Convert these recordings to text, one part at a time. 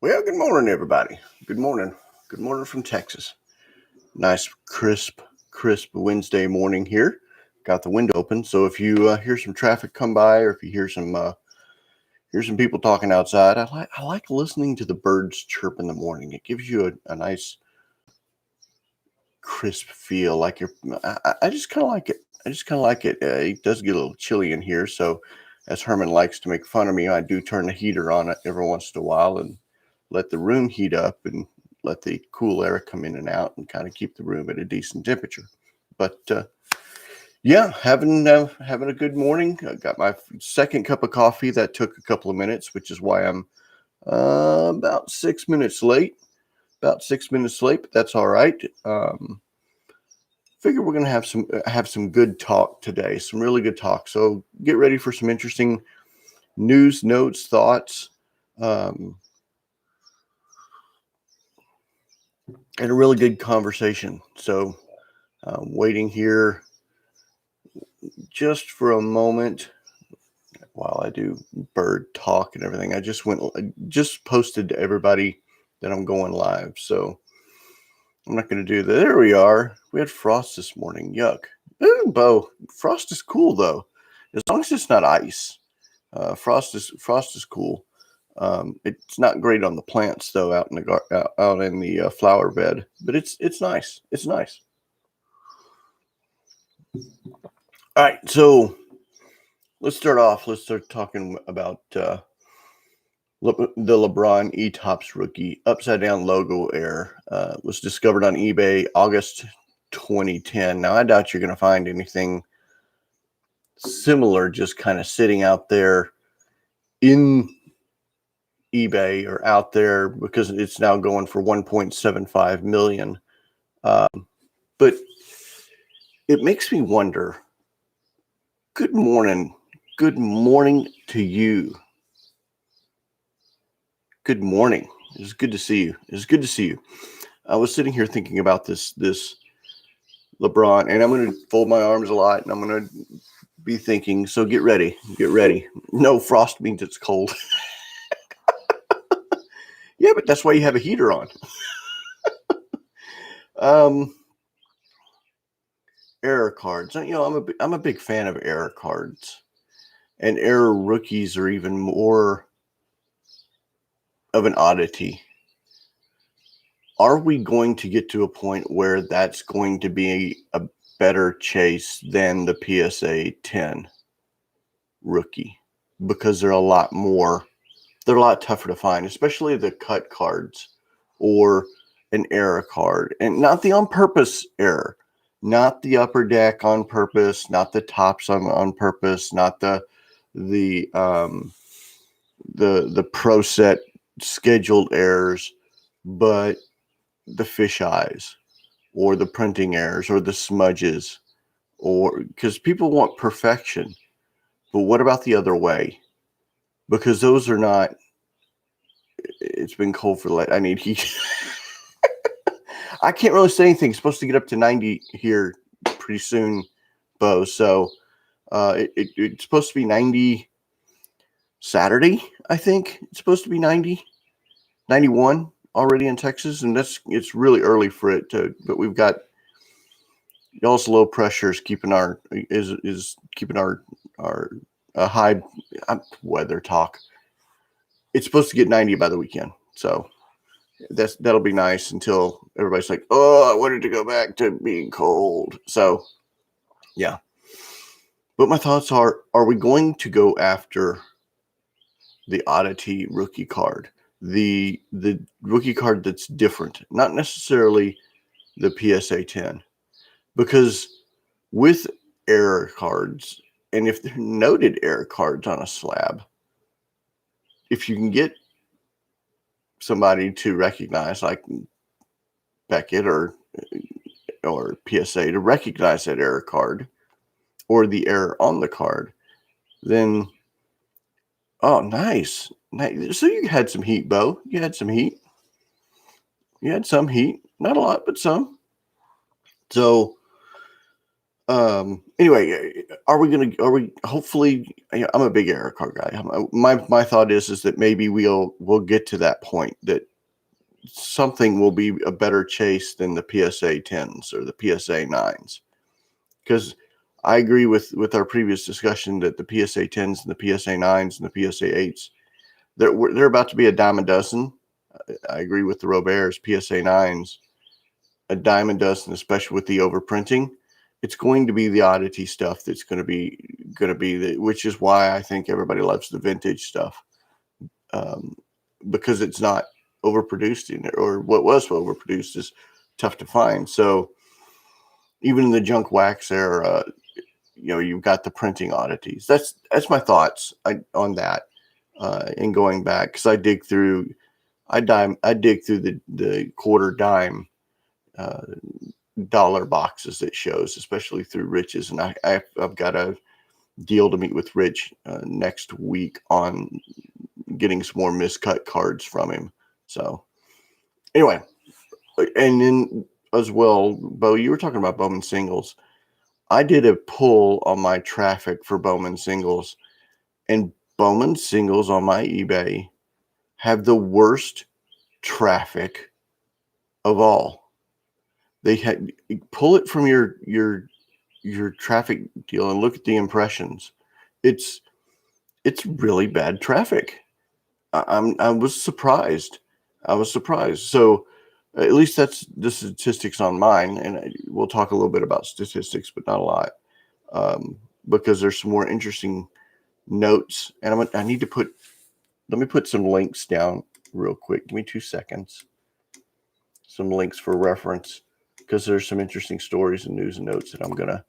Well, good morning, everybody. Good morning. Good morning from Texas. Nice, crisp Wednesday morning here. Got the window open, so if you hear some traffic come by, or if you hear some people talking outside, I like listening to the birds chirp in the morning. It gives you a nice crisp feel. Like I just kind of like it. I just kind of like it. It does get a little chilly in here, so as Herman likes to make fun of me, I do turn the heater on it every once in a while and let the room heat up and let the cool air come in and out and kind of keep the room at a decent temperature. But yeah, having a good morning. I got my second cup of coffee. That took a couple of minutes, which is why I'm about 6 minutes late. About 6 minutes late, but that's all right. Figure we're gonna have some good talk today, some really good talk. So get ready for some interesting news, notes, thoughts, and a really good conversation. So waiting here just for a moment while I do bird talk and everything. I just posted to everybody that I'm going live, so I'm not going to do that. There we are. We had frost this morning. Yuck. Ooh, Bo, frost is cool though, as long as it's not ice. Frost is cool. It's not great on the plants though, out in the flower bed, but it's nice. It's nice. All right, so let's start off. Let's start talking about the LeBron eTopps rookie upside down logo error. Was discovered on eBay August 2010. Now I doubt you're going to find anything similar just kind of sitting out there in eBay or out there, because it's now going for 1.75 million. But it makes me wonder. Good morning to you. Good morning. It's good to see you. I was sitting here thinking about this LeBron, and I'm going to fold my arms a lot, and I'm going to be thinking. So get ready. No, frost means it's cold. Yeah, but that's why you have a heater on. Error cards. I'm a big fan of error cards, and error rookies are even more of an oddity. Are we going to get to a point where that's going to be a better chase than the PSA 10 rookie? Because they're a lot tougher to find, especially the cut cards or an error card, and not the on purpose error, not the upper deck on purpose, not the tops on purpose, not the pro set scheduled errors, but the fish eyes or the printing errors or the smudges, or because people want perfection. But what about the other way? Because those are not. It's been cold for late. I need heat. I can't really say anything. It's supposed to get up to 90 here pretty soon, Bo. So it's supposed to be 90 Saturday, I think. It's supposed to be 90, 91 already in Texas, and it's really early for it to. But we've got y'all's low pressure is keeping our high weather talk. It's supposed to get 90 by the weekend, so that'll be nice until everybody's like, oh, I wanted to go back to being cold. So yeah, but my thoughts are we going to go after the oddity rookie card, the rookie card that's different, not necessarily the PSA 10, because with error cards, and if they're noted error cards on a slab, if you can get somebody to recognize, like Beckett or PSA, to recognize that error card or the error on the card, then nice. So you had some heat, Bo. You had some heat. Not a lot, but some. So Anyway, are we hopefully, I'm a big Aero car guy. My thought is that maybe we'll get to that point that something will be a better chase than the PSA 10s or the PSA 9s. Because I agree with our previous discussion that the PSA 10s and the PSA 9s and the PSA 8s, they're about to be a dime a dozen. I agree with the Roberts PSA 9s, a dime a dozen, especially with the overprinting. It's going to be the oddity stuff that's going to be which is why I think everybody loves the vintage stuff, because it's not overproduced in it, or what was overproduced is tough to find. So even in the junk wax era, you've got the printing oddities. That's my thoughts on that. And going back, because I dig through the quarter dime dollar boxes that shows, especially through Rich's, and I've got a deal to meet with Rich next week on getting some more miscut cards from him. So anyway, and then as well, Bo, you were talking about Bowman singles. I did a pull on my traffic for Bowman singles, and Bowman singles on my eBay have the worst traffic of all. They had pull it from your traffic deal and look at the impressions. It's really bad traffic. I was surprised. So at least that's the statistics on mine, and we'll talk a little bit about statistics, but not a lot, because there's some more interesting notes. And I need to let me put some links down real quick. Give me 2 seconds. Some links for reference, because there's some interesting stories and news and notes that I'm gonna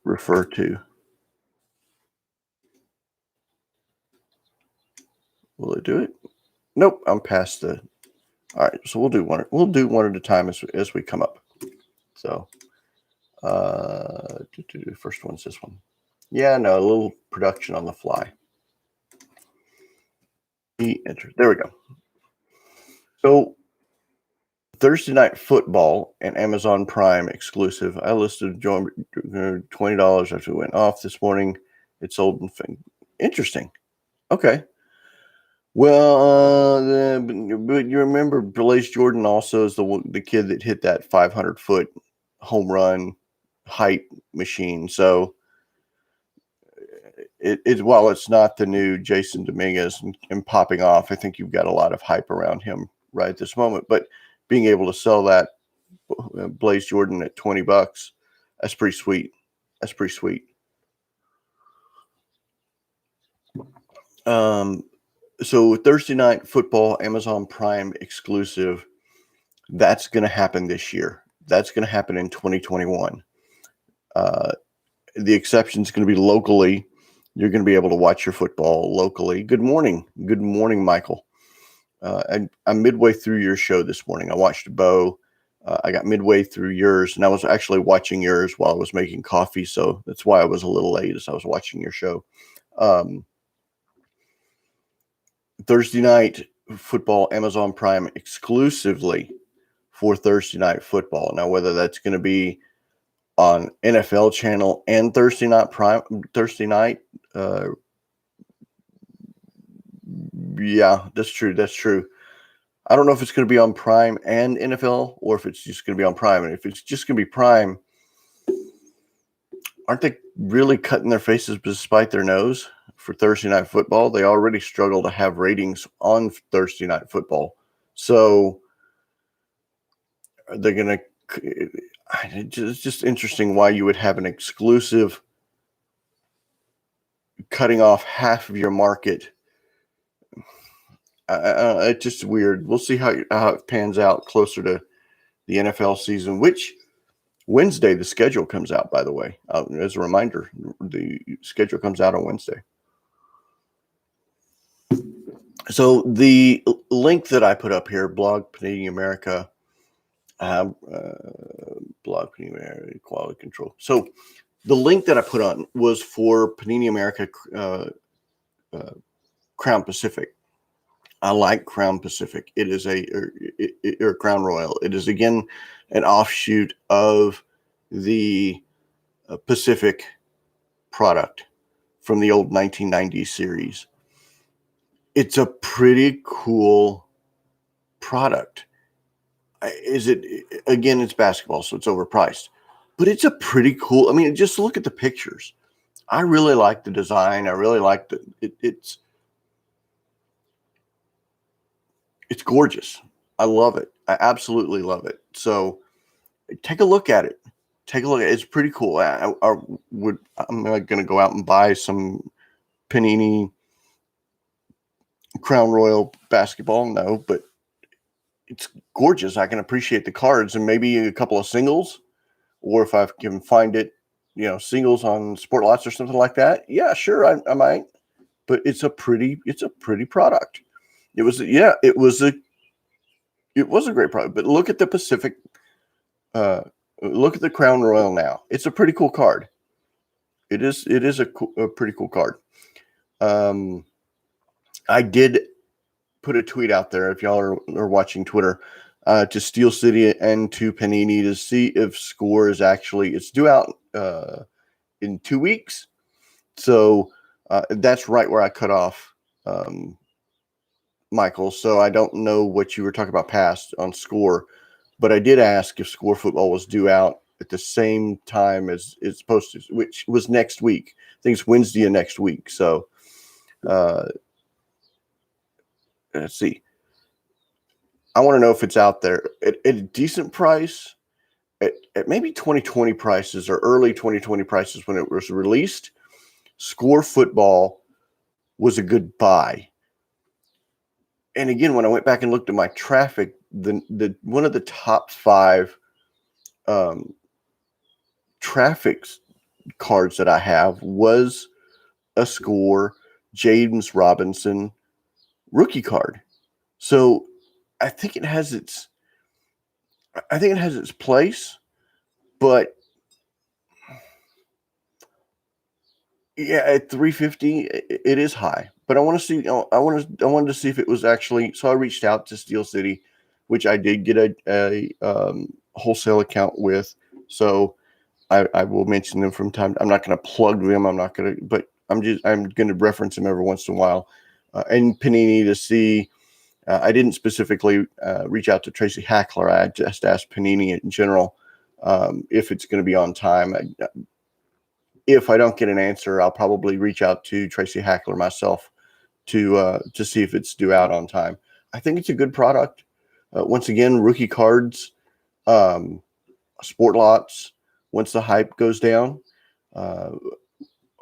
refer to. Will it do it? Nope, I'm past the. All right, so we'll do one at a time as we come up. So, first one's this one. Yeah, no, a little production on the fly. Enter. There we go. So, Thursday Night Football and Amazon Prime exclusive. I listed $20 after it went off this morning. It sold in. Interesting. Okay. Well, but you remember Blaze Jordan also is the kid that hit that 500-foot home run height machine. So while it's not the new Jason Dominguez and popping off, I think you've got a lot of hype around him right at this moment. But being able to sell that Blaze Jordan at $20, that's pretty sweet. So Thursday Night Football, Amazon Prime exclusive, that's going to happen this year. That's going to happen in 2021. The exception is going to be locally. You're going to be able to watch your football locally. Good morning, Michael. I'm midway through your show this morning. I watched Bo. I got midway through yours, and I was actually watching yours while I was making coffee. So that's why I was a little late, as I was watching your show. Thursday Night Football, Amazon Prime exclusively for Thursday Night Football. Now, whether that's going to be on NFL Channel and Thursday Night Prime, yeah, that's true. I don't know if it's going to be on Prime and NFL, or if it's just going to be on Prime. And if it's just going to be Prime, aren't they really cutting their faces despite their nose for Thursday Night Football? They already struggle to have ratings on Thursday Night Football. So they're going to, it's just interesting why you would have an exclusive cutting off half of your market. It's just weird. We'll see how it pans out closer to the NFL season, which Wednesday the schedule comes out, by the way. As a reminder, the schedule comes out on Wednesday. So the link that I put up here, Blog Panini America, Blog Panini America, Quality Control. So the link that I put on was for Panini America Crown Pacific. I like Crown Pacific. It is or Crown Royal. It is, again, an offshoot of the Pacific product from the old 1990s series. It's a pretty cool product. Again, it's basketball, so it's overpriced, but it's a pretty cool. I mean, just look at the pictures. I really like the design. I really like it's gorgeous. I love it. I absolutely love it. So take a look at it. Take a look at it. It's pretty cool. I'm going to go out and buy some Panini Crown Royal basketball. No, but it's gorgeous. I can appreciate the cards and maybe a couple of singles, or if I can find it, singles on Sport Lots or something like that. Yeah, sure, I might. But it's a pretty product. It was a great product. But look at the Pacific. Look at the Crown Royal now. It's a pretty cool card. It is a pretty cool card. I did put a tweet out there, if y'all are watching Twitter, to Steel City and to Panini to see if Score is it's due out in 2 weeks. So that's right where I cut off, Michael. So I don't know what you were talking about past on Score, but I did ask if Score Football was due out at the same time as it's supposed to, which was next week. I think it's Wednesday of next week. So let's see. I want to know if it's out there at a decent price, at maybe 2020 prices or early 2020 prices when it was released. Score Football was a good buy. And again, when I went back and looked at my traffic, the one of the top 5 traffic cards that I have was a Score James Robinson rookie card. So I think it has its place, but yeah, at $350 it is high. But I want to see. I wanted to see if it was actually. So I reached out to Steel City, which I did get a wholesale account with. So I will mention them from time. I'm not going to plug them. I'm not going to, but I'm going to reference them every once in a while. And Panini to see. I didn't specifically reach out to Tracy Hackler. I just asked Panini in general if it's going to be on time. If I don't get an answer, I'll probably reach out to Tracy Hackler myself to see if it's due out on time. I think it's a good product. Once again, rookie cards, Sport Lots. Once the hype goes down, all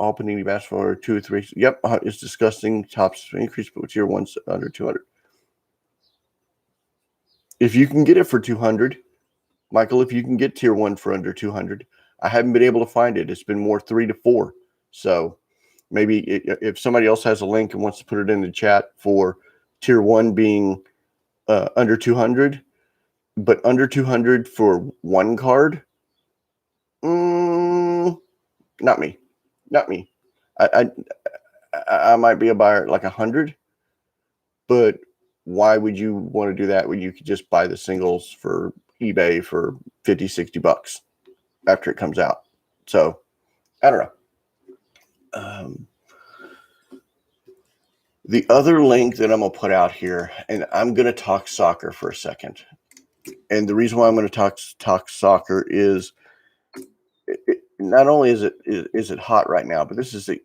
Panini basketball are 2 or 3. Yep, it's disgusting. Tops increase, but tier 1's under 200. If you can get it for 200, Michael, if you can get tier 1 for under 200, I haven't been able to find it. It's been more 3 to 4. So maybe if somebody else has a link and wants to put it in the chat for tier 1 being under 200, but under 200 for one card, not me. I might be a buyer at like 100, but why would you want to do that when you could just buy the singles for eBay for $50-$60 after it comes out? So I don't know. The other link that I'm going to put out here, and I'm going to talk soccer for a second. And the reason why I'm going to talk soccer is not only is it hot right now, but this is a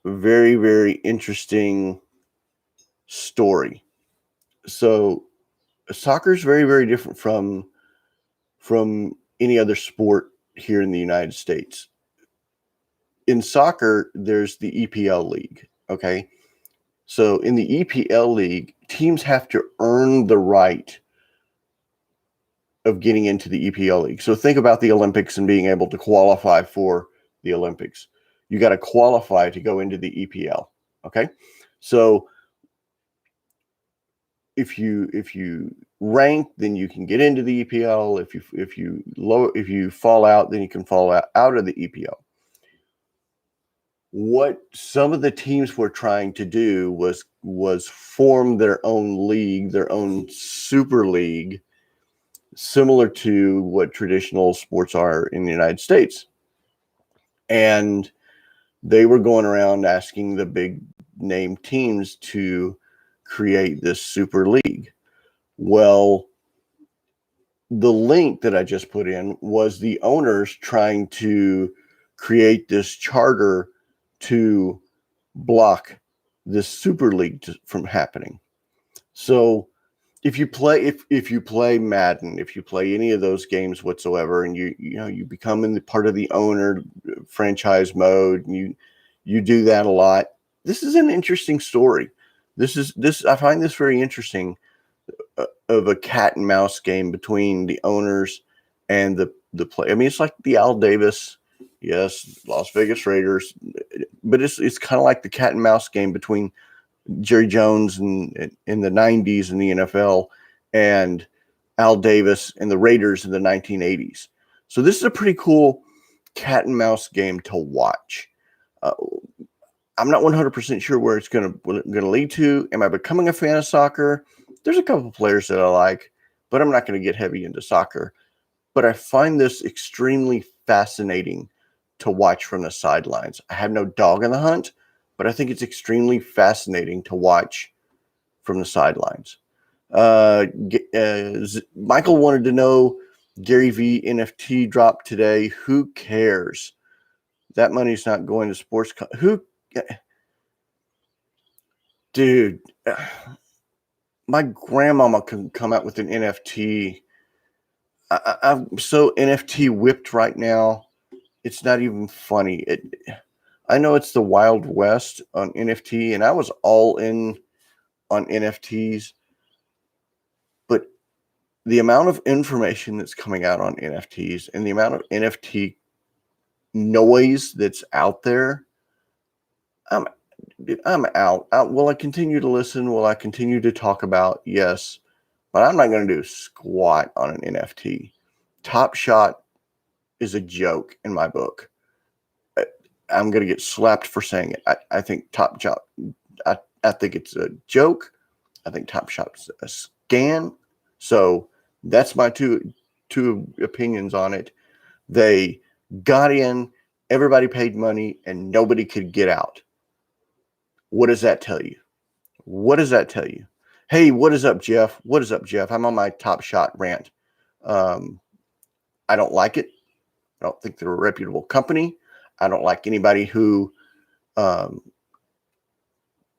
very, very interesting story. So soccer is very, very different from any other sport here in the United States. In soccer, there's the EPL league. Okay. So in the EPL league, teams have to earn the right of getting into the EPL league. So think about the Olympics and being able to qualify for the Olympics. You got to qualify to go into the EPL. Okay. So if you rank, then you can get into the EPL. If you fall out, then you can fall out of the EPL. What some of the teams were trying to do was form their own league, their own super league, similar to what traditional sports are in the United States. And they were going around asking the big name teams to create this super league. Well, the link that I just put in was the owners trying to create this charter to block this super league from happening. So if you play Madden, if you play any of those games whatsoever, and you become in the part of the owner franchise mode, and you do that a lot. This is an interesting story. I find this very interesting, of a cat and mouse game between the owners and the play. I mean, it's like the Al Davis, yes, Las Vegas Raiders, but it's kind of like the cat and mouse game between Jerry Jones in the 90s in the NFL and Al Davis and the Raiders in the 1980s. So this is a pretty cool cat and mouse game to watch. I'm not 100% sure where it's going to lead to. Am I becoming a fan of soccer? There's a couple of players that I like, but I'm not going to get heavy into soccer. But I find this extremely fascinating to watch from the sidelines. I have no dog in the hunt, but I think it's extremely fascinating to watch from the sidelines. Michael wanted to know, Gary V NFT dropped today. Who cares? That money's not going to sports. Dude, my grandmama can come out with an NFT. I'm so NFT whipped right now. It's not even funny. I know it's the Wild West on NFT, and I was all in on NFTs, but the amount of information that's coming out on NFTs and the amount of NFT noise that's out there, I'm out. Will I continue to listen? Will I continue to talk about? Yes, but I'm not going to do squat on an NFT. Top Shot is a joke in my book. I'm going to get slapped for saying it. I think Top Shot, I think it's a joke. I think Top Shot's a scam. So that's my two opinions on it. They got in, everybody paid money, and nobody could get out. What does that tell you? What does that tell you? Hey, what is up, Jeff? What is up, Jeff? I'm on my Top Shot rant. I don't like it. I don't think they're a reputable company. I don't like anybody who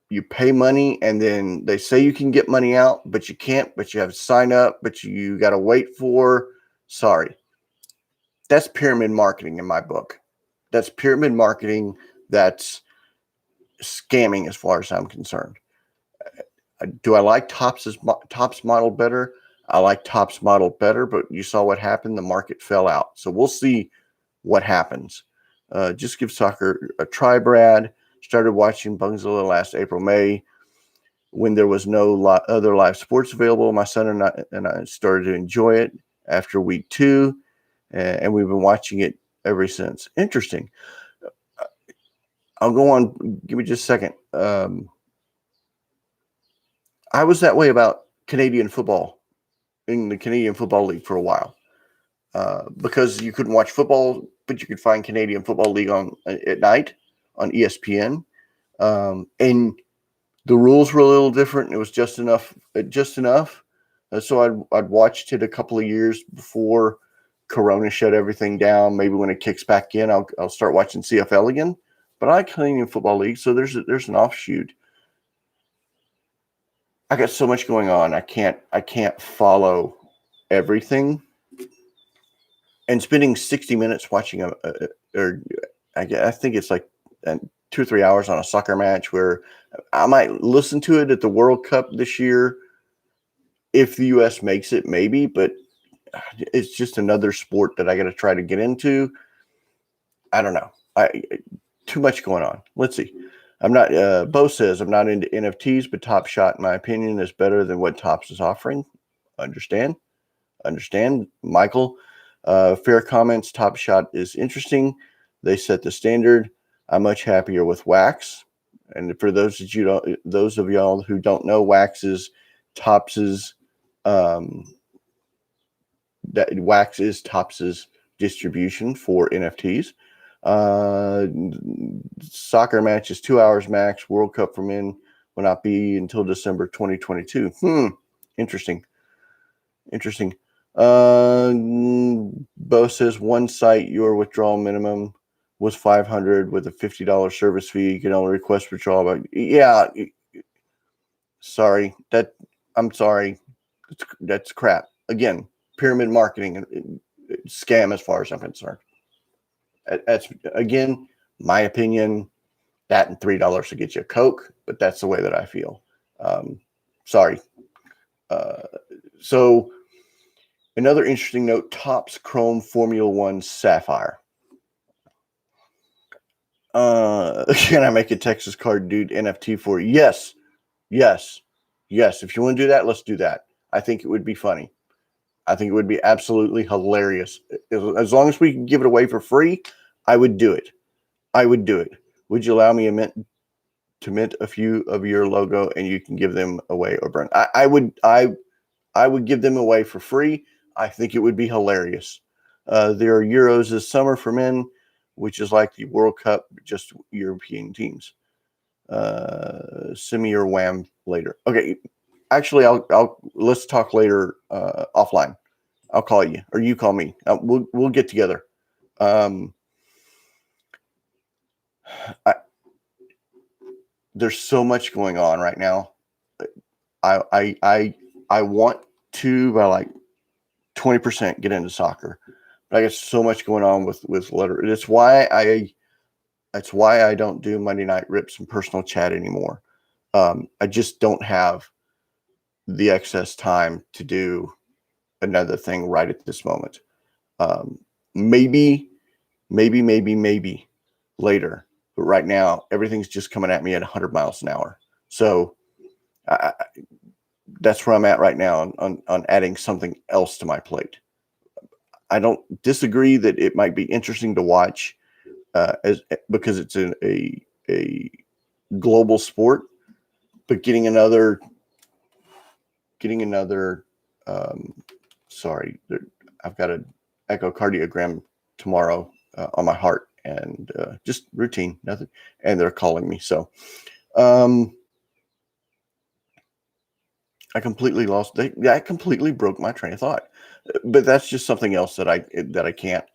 you pay money and then they say you can get money out, but you can't, but you have to sign up, but you got to wait for. Sorry. That's pyramid marketing in my book. That's pyramid marketing. That's scamming as far as I'm concerned. Do I like Topps model better? I like Topps model better, but you saw what happened. The market fell out. So we'll see what happens. Just give soccer a try, Brad. Started watching Bungzilla last April, May, when there was no other live sports available. My son and I started to enjoy it after week 2, and we've been watching it ever since. Interesting. I'll go on. Give me just a second. I was that way about Canadian football in the Canadian Football League for a while, because you couldn't watch football, but you could find Canadian Football League on at night on ESPN, and the rules were a little different. It was just enough. So I'd watched it a couple of years before Corona shut everything down. Maybe when it kicks back in, I'll start watching CFL again. But I like Canadian Football League, so there's an offshoot. I got so much going on. I can't follow everything. And spending 60 minutes watching I think it's like 2 or 3 hours on a soccer match, where I might listen to it at the World Cup this year if the U.S. makes it, maybe. But it's just another sport that I got to try to get into. I don't know. Too much going on. Let's see. I'm not. Bo says I'm not into NFTs, but Top Shot, in my opinion, is better than what Topps is offering. Understand, Michael. Fair comments. Top Shot is interesting. They set the standard. I'm much happier with Wax. And for those of y'all who don't know, Wax is Topps's that Wax is Topps' distribution for NFTs. Soccer matches 2 hours max. World Cup for men will not be until December 2022. Interesting. Bo says one site your withdrawal minimum was $500 with a $50 service fee. You can only request withdrawal. But yeah, I'm sorry. That's crap. Again, pyramid marketing and scam as far as I'm concerned. That's, again, my opinion. That and $3 to get you a Coke, but that's the way that I feel. Sorry. So another interesting note, Topps Chrome Formula One Sapphire. Can I make a Texas Card Dude NFT for you? Yes. If you want to do that, let's do that. I think it would be funny. I think it would be absolutely hilarious. As long as we can give it away for free, I would do it. Would you allow me to mint a few of your logo and you can give them away or burn? I would give them away for free. I think it would be hilarious. There are Euros this summer for men, which is like the World Cup, just European teams. Send me your wham later. Okay. Actually, let's talk later offline. I'll call you or you call me. We'll get together. There's so much going on right now. I want to by like 20% get into soccer. But I got so much going on with letter. That's why I don't do Monday Night Rips and personal chat anymore. I just don't have the excess time to do another thing right at this moment. Maybe later. But right now, everything's just coming at me at 100 miles an hour. So that's where I'm at right now on adding something else to my plate. I don't disagree that it might be interesting to watch because it's a global sport, but getting another sorry, I've got an echocardiogram tomorrow on my heart and just routine, nothing. And they're calling me. So I completely lost. That completely broke my train of thought. But that's just something else that I can't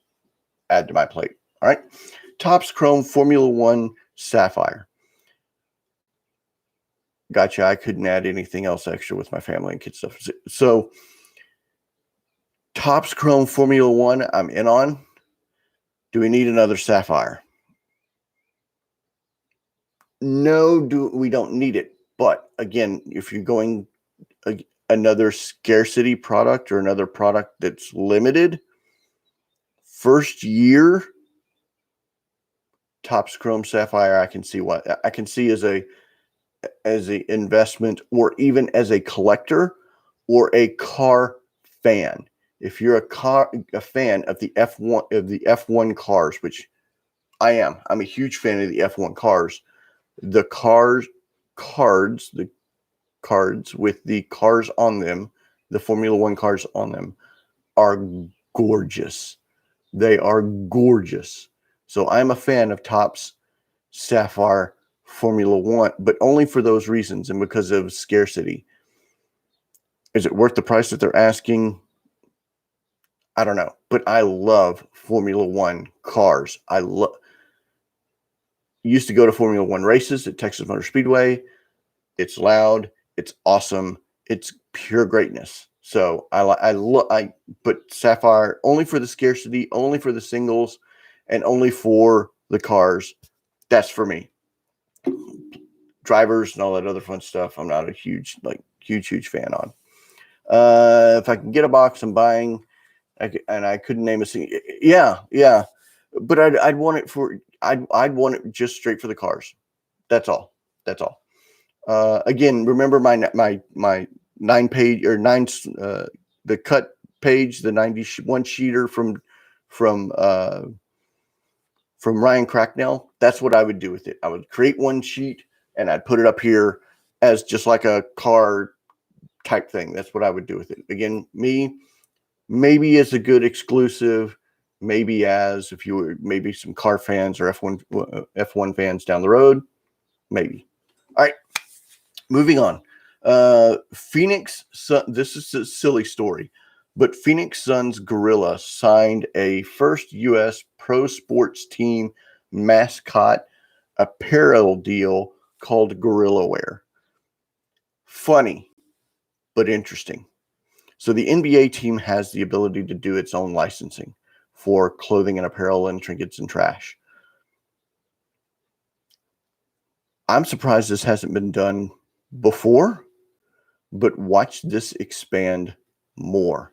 add to my plate. All right. Topps Chrome Formula One Sapphire. Gotcha. I couldn't add anything else extra with my family and kids stuff. So Topps Chrome Formula One, I'm in on. Do we need another Sapphire? No, we don't need it. But again, if you're going another scarcity product or another product that's limited, first year, Topps Chrome Sapphire, I can see as a investment or even as a collector or a car fan. If you're a fan of the F1 cars, which I am, I'm a huge fan of the F1 cars. The cards with the cars on them, the Formula One cars on them, are gorgeous. They are gorgeous. So I'm a fan of Topps Sapphire Formula One, but only for those reasons and because of scarcity. Is it worth the price that they're asking? I don't know, but I love Formula One cars. Used to go to Formula One races at Texas Motor Speedway. It's loud. It's awesome. It's pure greatness. So but Sapphire only for the scarcity, only for the singles, and only for the cars. That's for me. Drivers and all that other fun stuff, I'm not a huge fan on. If I can get a box, I'm buying. I couldn't name a single. Yeah. But I'd want it I'd want it just straight for the cars. That's all. Again, remember my 9-page or the cut page, the 91 sheeter from Ryan Cracknell. That's what I would do with it. I would create one sheet and I'd put it up here as just like a car type thing. That's what I would do with it. Again, me, maybe as a good exclusive, maybe as if you were maybe some car fans or F1 fans down the road, maybe. All right, moving on. Phoenix Sun, this is a silly story, but Phoenix Suns Gorilla signed a first U.S. pro sports team mascot apparel deal called Gorilla Wear. Funny, but interesting. So the NBA team has the ability to do its own licensing for clothing and apparel and trinkets and trash. I'm surprised this hasn't been done before, but watch this expand more.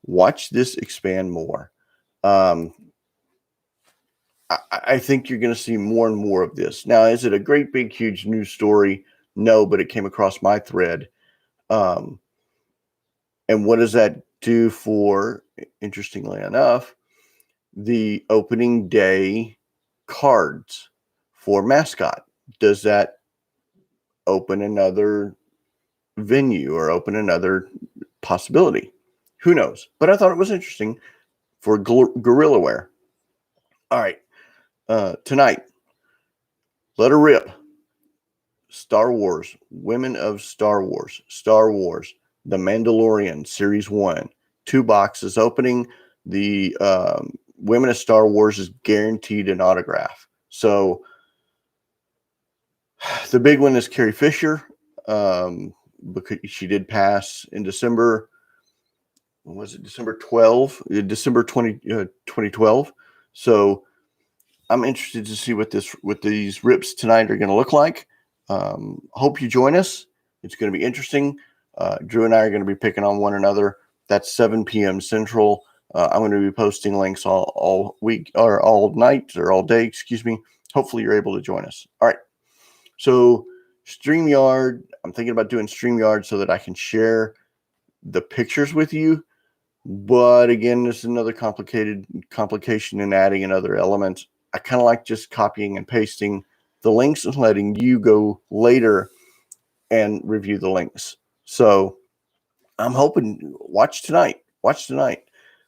Watch this expand more. I think you're going to see more and more of this. Now, is it a great, big, huge news story? No, but it came across my thread. And what does that do for, interestingly enough, the opening day cards for mascot? Does that open another venue or open another possibility? Who knows? But I thought it was interesting for Gorilla Wear. All right. Tonight, let her rip. Star Wars, Women of Star Wars, The Mandalorian Series 1. 2 boxes opening. The Women of Star Wars is guaranteed an autograph. So the big one is Carrie Fisher, because she did pass in December. When was it? December 12? December 2012. So I'm interested to see what these rips tonight are going to look like. Hope you join us. It's going to be interesting. Drew and I are going to be picking on one another. That's 7 p.m. Central. I'm going to be posting links all week or all night or all day, excuse me. Hopefully you're able to join us. All right. So StreamYard, I'm thinking about doing StreamYard so that I can share the pictures with you. But again, this is another complication in adding another element. I kind of like just copying and pasting the links and letting you go later and review the links. So I'm hoping watch tonight.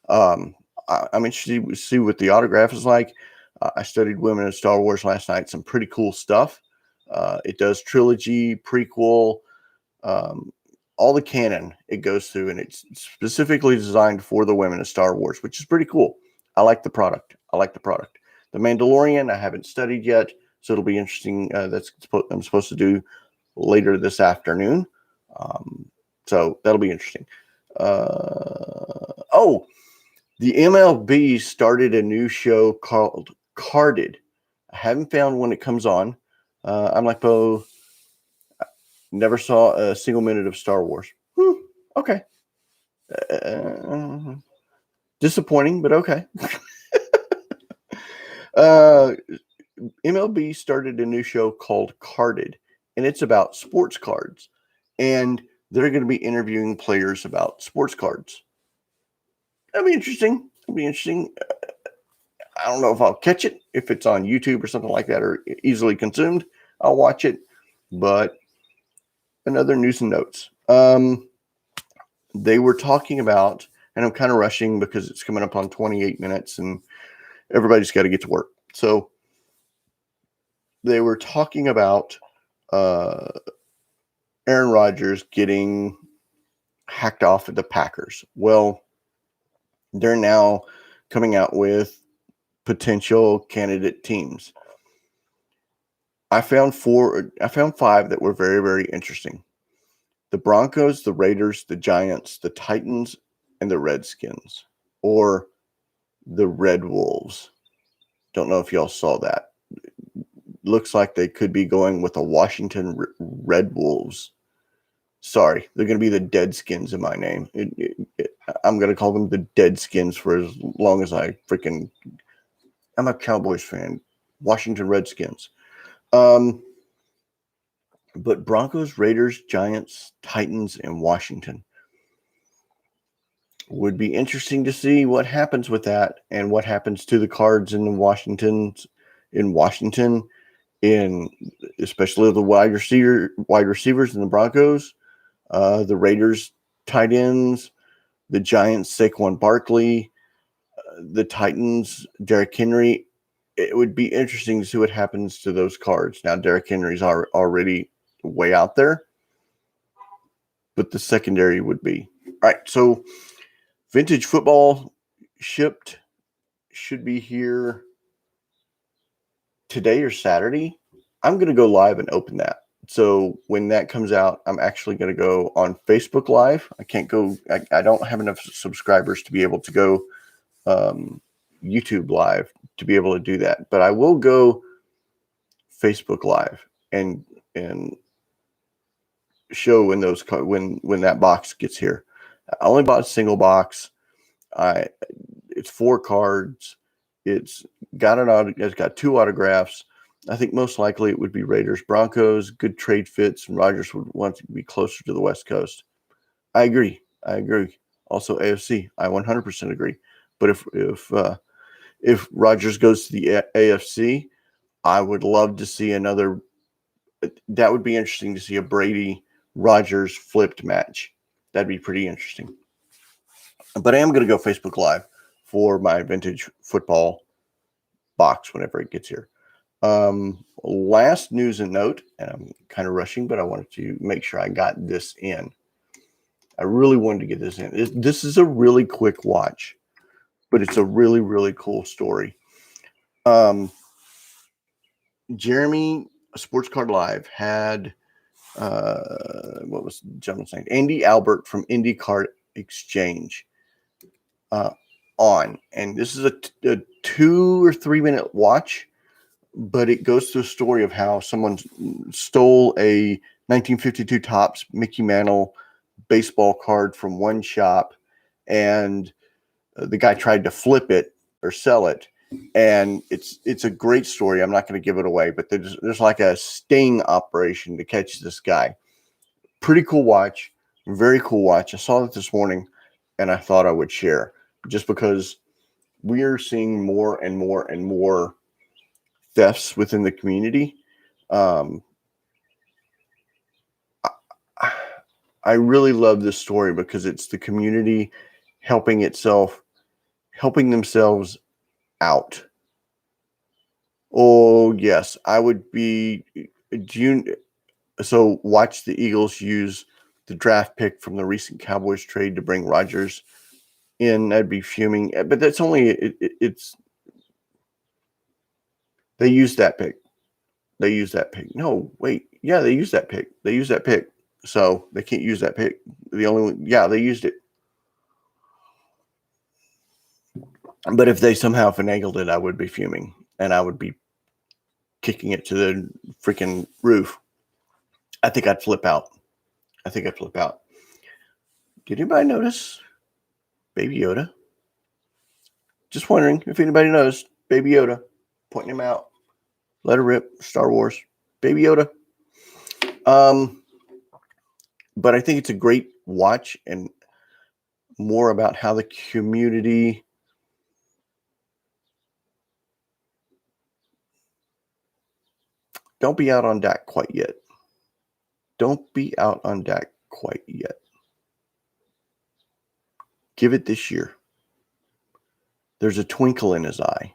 I'm interested to see what the autograph is like. I studied Women of Star Wars last night. Some pretty cool stuff. It does trilogy, prequel, all the canon it goes through, and it's specifically designed for the Women of Star Wars, which is pretty cool. I like the product. The Mandalorian, I haven't studied yet, so it'll be interesting. I'm supposed to do later this afternoon. So that'll be interesting. The MLB started a new show called Carded. I haven't found when it comes on. I'm like, Bo, never saw a single minute of Star Wars. Okay. Disappointing, but okay. MLB started a new show called Carded, and it's about sports cards. And they're going to be interviewing players about sports cards. That'll be interesting. I don't know if I'll catch it, if it's on YouTube or something like that, or easily consumed. I'll watch it. But another news and notes. They were talking about, and I'm kind of rushing because it's coming up on 28 minutes and everybody's got to get to work. So they were talking about Aaron Rodgers getting hacked off at the Packers. Well, they're now coming out with potential candidate teams. I found 5 that were very, very interesting. The Broncos, the Raiders, the Giants, the Titans, and the Redskins, or the Red Wolves. Don't know if y'all saw that. Looks like they could be going with the Washington Red Wolves. Sorry, they're going to be the Deadskins in my name. I'm going to call them the Deadskins for as long as I'm a Cowboys fan. Washington Redskins. But Broncos, Raiders, Giants, Titans, and Washington. Would be interesting to see what happens with that and what happens to the cards in Washington, in especially the wide receivers in the Broncos, the Raiders tight ends, The Giants, Saquon Barkley, the Titans, Derrick Henry. It would be interesting to see what happens to those cards. Now, Derrick Henry's already way out there, but the secondary would be. All right, so vintage football shipped, should be here today or Saturday. I'm going to go live and open that. So when that comes out, I'm actually going to go on Facebook Live. I can't go. I don't have enough subscribers to be able to go YouTube Live to be able to do that. But I will go Facebook Live and show when those when that box gets here. I only bought a single box. It's 4 cards. It's got 2 autographs. I think most likely it would be Raiders, Broncos, good trade fits, and Rodgers would want to be closer to the West Coast. I agree. Also AFC, I 100% agree. But if Rodgers goes to the AFC, I would love to see another. That would be interesting to see a Brady Rodgers flipped match. That'd be pretty interesting. But I am going to go Facebook Live for my vintage football box whenever it gets here. Last news and note, and I'm kind of rushing, but I wanted to make sure I got this in. I really wanted to get this in. This is a really quick watch, but it's a really, really cool story. Jeremy, Sports Card Live, had, what was the gentleman's name? Andy Albert from Indy Card Exchange on. And this is a 2 or 3 minute watch, but it goes through a story of how someone stole a 1952 Topps Mickey Mantle baseball card from one shop, and the guy tried to flip it or sell it. And it's a great story. I'm not going to give it away, but there's like a sting operation to catch this guy. Pretty cool watch. Very cool watch. I saw it this morning, and I thought I would share just because we are seeing more and more and more thefts within the community. I really love this story because it's the community helping themselves out. Oh, yes, I would be June. So watch the Eagles use the draft pick from the recent Cowboys trade to bring Rodgers in. I'd be fuming, but that's only it's. They used that pick. No, wait. Yeah, they used that pick. So they can't use that pick. They used it. But if they somehow finagled it, I would be fuming, and I would be kicking it to the freaking roof. I think I'd flip out. Did anybody notice Baby Yoda? Just wondering if anybody noticed Baby Yoda. Pointing him out. Let her rip. Star Wars. Baby Yoda. But I think it's a great watch and more about how the community don't be out on Dak quite yet. Give it this year. There's a twinkle in his eye.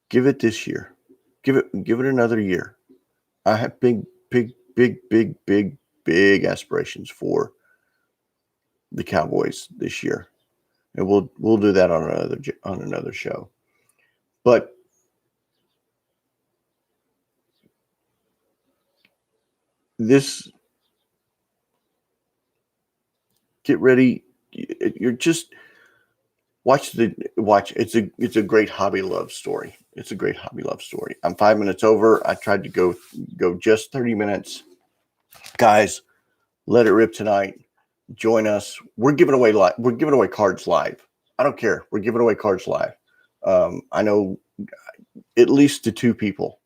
Give it this year. Give it another year. I have big aspirations for the Cowboys this year, and we'll do that on another show. But this, get ready. You're just watch. It's a great hobby love story. I'm 5 minutes over. I tried to go just 30 minutes. Guys, let it rip tonight. Join us. We're giving away cards live. I don't care. We're giving away cards live. I know at least to 2 people.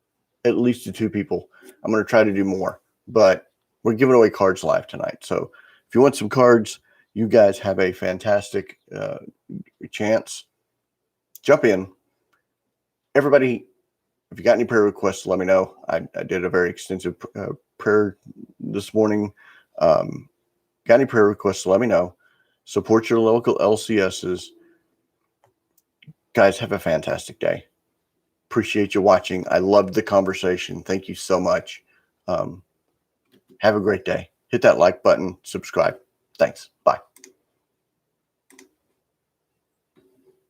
I'm going to try to do more, but we're giving away cards live tonight. So if you want some cards, you guys have a fantastic chance. Jump in. Everybody, if you got any prayer requests, let me know. I did a very extensive prayer this morning. Got any prayer requests, let me know. Support your local LCSs. Guys, have a fantastic day. Appreciate you watching. I loved the conversation. Thank you so much. Have a great day. Hit that like button, subscribe. Thanks. Bye.